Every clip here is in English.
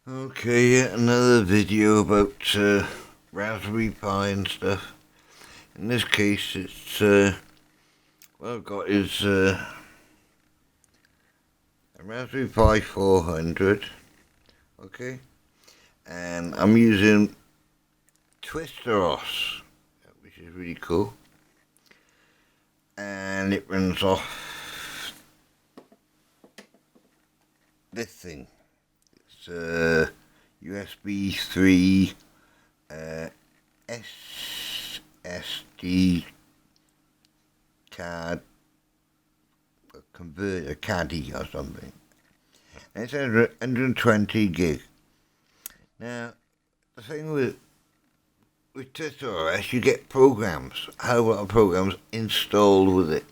Okay, yet another video about Raspberry Pi and stuff. In this case, it's what I've got is a Raspberry Pi 400. Okay, and I'm using TwisterOS, which is really cool, and it runs off this thing. It's USB 3 SSD card converter, caddy or something. And it's 120 gig. Now, the thing with TwisterOS, you get programs, a whole lot of programs installed with it.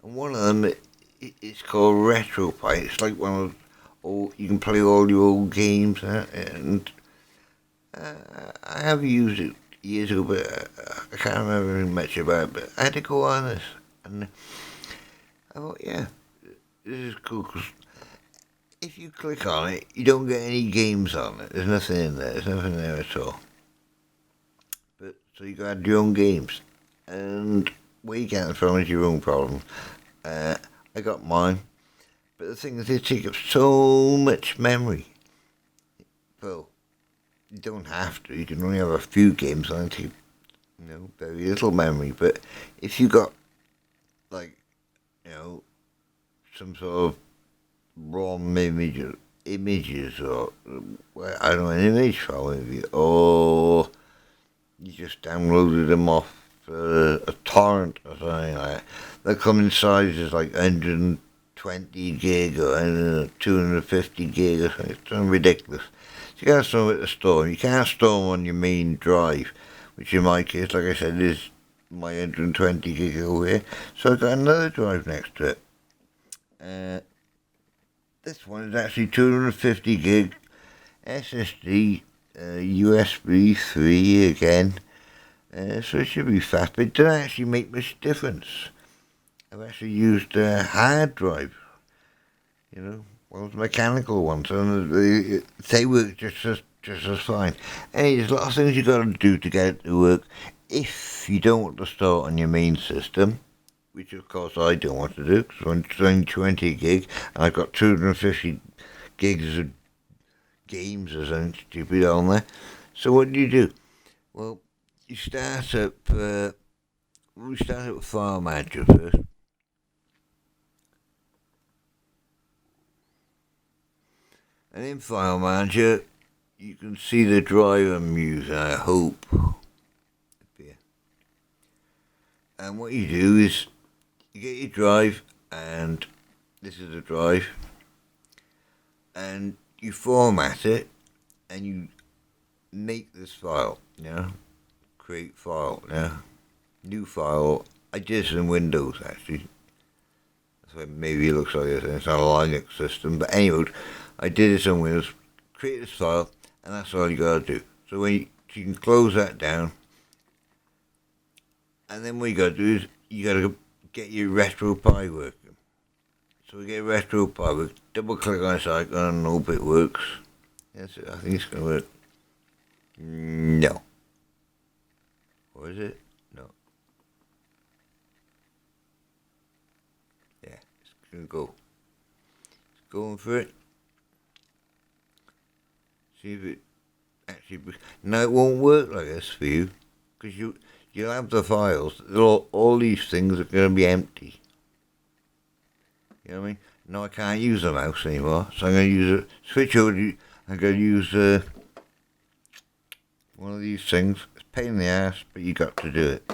And one of them, it's called Retropie. It's like one of you can play all your old games, and I have used it years ago, but I can't remember much about it. But I had to go on this, and I thought, yeah, this is cool, because if you click on it, you don't get any games on it. There's nothing in there. There's nothing there at all. But so you got your own games, and where you get them from is your own problem. I got mine. But the thing is, they take up so much memory. Well, you don't have to. You can only have a few games on it. Very little memory. But if you got, like, some sort of ROM images or, I don't know, an image file maybe, or you just downloaded them off a torrent or something like that. They come in sizes like 120 gig or 250 gig or something. It's ridiculous. So you can't store them at the store. You can't store them on your main drive, which in my case, like I said, is my 120 gig over here. So I've got another drive next to it. This one is actually 250 gig SSD, USB 3 again. So it should be fast, but it doesn't actually make much difference. I've actually used a hard drive, one of the mechanical ones, and they work just as fine. Hey, there's a lot of things you got to do to get it to work if you don't want to store it on your main system, which of course I don't want to do, because it's only 20 gig, and I've got 250 gigs of games or something stupid on there. So what do? Well, you start up, we start up with File Manager first. And in File Manager, you can see the drive I'm using, I hope. And what you do is, you get your drive, and this is the drive, and you format it, and you make this file, create file, new file. I did this in Windows, actually. That's why maybe it looks like this, and it's not a Linux system, but anyway, I did this on Windows, create this file, and that's all you gotta do. So you can close that down, and then what you gotta do is, you gotta get your Retropie working. So we get Retropie work, double click on this icon, and hope it works. Yes, I think it's gonna work. No. Or is it? No. Yeah, it's gonna go. It's going for it. See if it actually. No, it won't work like this for you, because you'll have the files. All these things are going to be empty. You know what I mean? No, I can't use the mouse anymore, so I'm going to use switch over. I'm going to use one of these things. It's a pain in the ass, but you got to do it.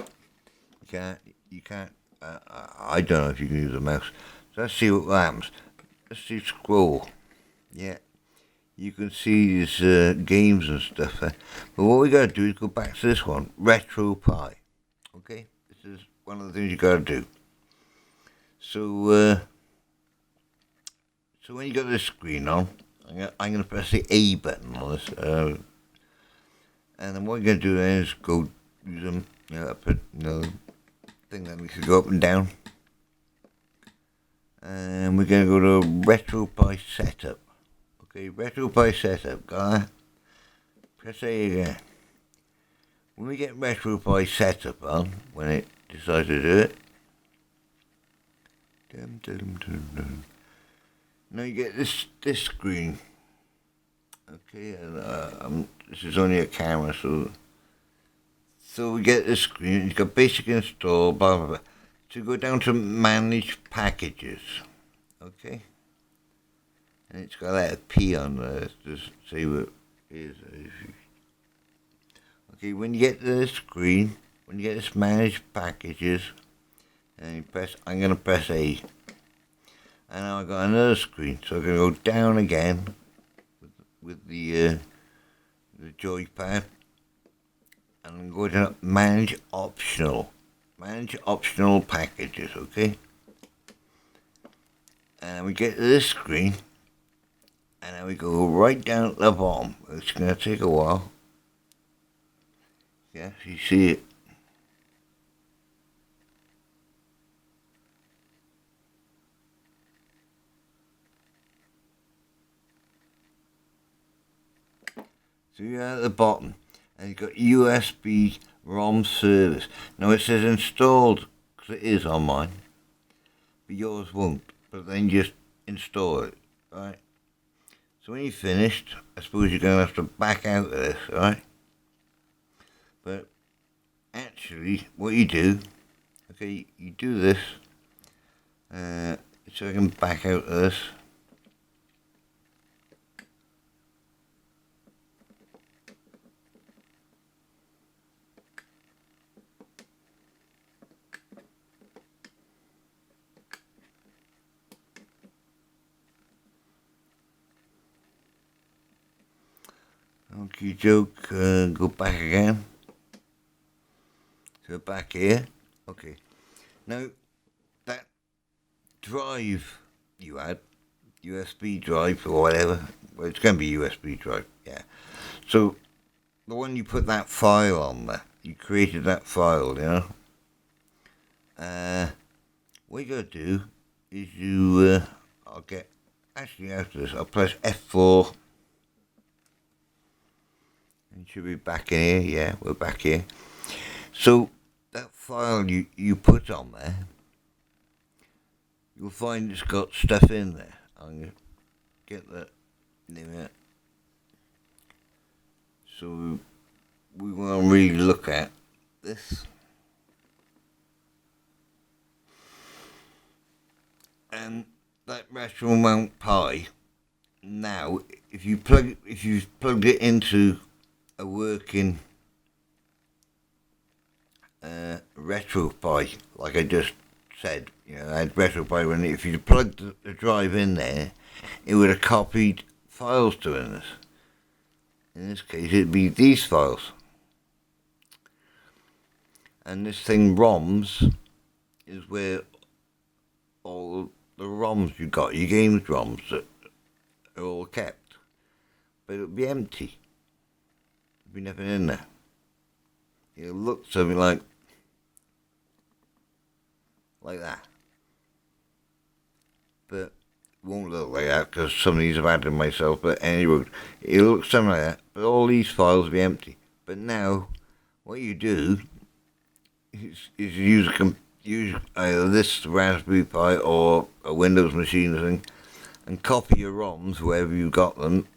You can't. I don't know if you can use a mouse. So let's see what happens. Let's see scroll. Yeah. You can see these games and stuff there. But what we got to do is go back to this one, Retropie. Okay? This is one of the things you got to do. So when you got this screen on, I'm going to press the A button on this. And then what you're going to do then is go use them, put thing that makes it go up and down. And we're going to go to Retropie Setup. Okay, Retropie setup, guy. Press A again. When we get Retropie setup on, when it decides to do it, now you get this screen. Okay, and this is only a camera, so we get this screen. You've got basic install, blah blah blah. So go down to manage packages. Okay, and it's got that P on there. Just say what it is. Okay, when you get to this screen, when you get this manage packages, and you press, I'm gonna press A. And now I've got another screen, so I'm going to go down again with the joypad, and I'm going to manage optional packages, okay? And we get to this screen, and then we go right down at the bottom. It's going to take a while. Yes, you see it. So you're at the bottom, and you've got USB ROM service. Now it says installed, because it is on mine, but yours won't. But then just install it, right? So when you're finished, I suppose you're going to have to back out of this, right? But actually, what you do, okay, you do this, so I can back out of this. Okay, joke, go back again. So back here. Okay. Now, that drive you had, USB drive or whatever, well, it's going to be USB drive, yeah. So, the one you put that file on there, you created that file, you know. What you got to do is you, actually after this, I'll press F4. It should be back in here, yeah, we're back here. So, that file you put on there, you'll find it's got stuff in there. I'm going to get that name out. So, we want to really look at this. And that Retropie-mount Pi, now, if you've plugged it into a working Retropie, like I just said, you know, I had Retropie when if you plugged the drive in there, it would have copied files to this. In this case, it'd be these files. And this thing ROMs is where all the ROMs you got, your games ROMs, that are all kept. But it'll be empty. There'll be nothing in there. It'll look something like that. But it won't look like that because some of these I've added myself. But anyway, it'll look something like that. But all these files will be empty. But now, what you do is use either this Raspberry Pi or a Windows machine or something, and copy your ROMs, wherever you got them,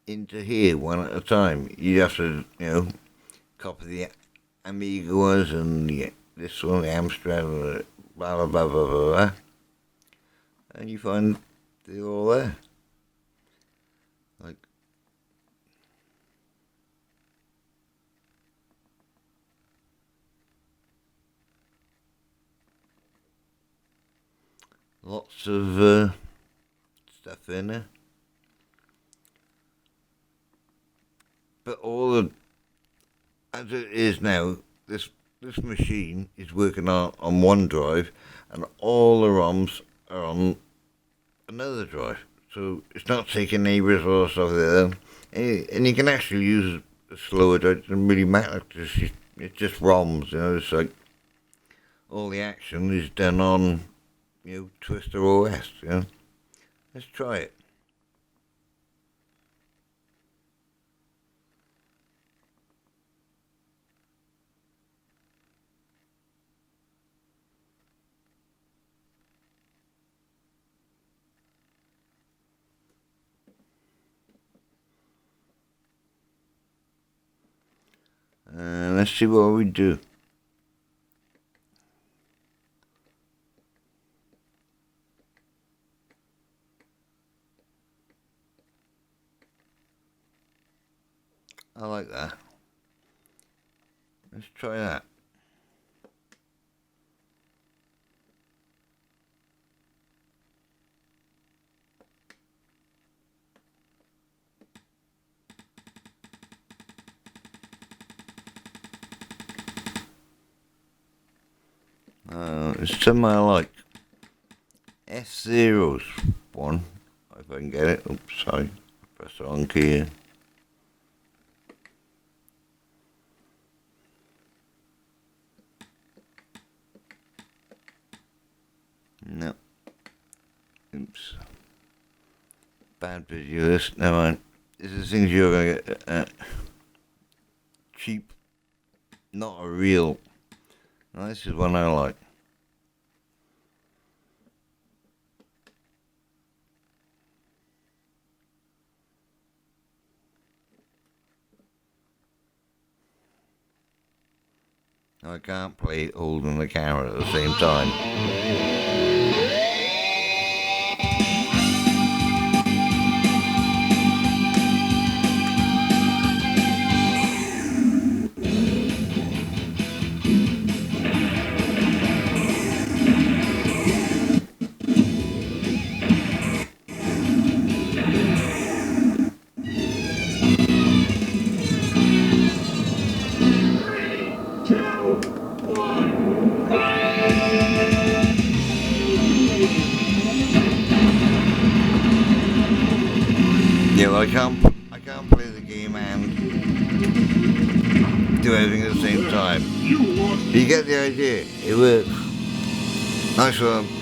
into here one at a time. You have to, you know, copy the Amiga ones and this one, the Amstrad, blah blah blah blah blah blah, and you find they're all there. Like, lots of stuff in there. But as it is now, this machine is working on one drive, and all the ROMs are on another drive. So it's not taking any resource off there. And you can actually use a slower drive. It doesn't really matter. It's just ROMs, you know. It's like all the action is done on, you know, TwisterOS, you know. Let's try it. let's see what we do. I like that. Let's try that. It's something I like. F-Zero's one, if I can get it. Oops, sorry. Press the wrong key here. No. Oops. Bad video this. Never mind. This is things you're going to get cheap. Not a real. No, this is one I like. I can't play holding the camera at the same time. Yeah, well, I can't play the game and do everything at the same time. You get the idea. It works. Nice one.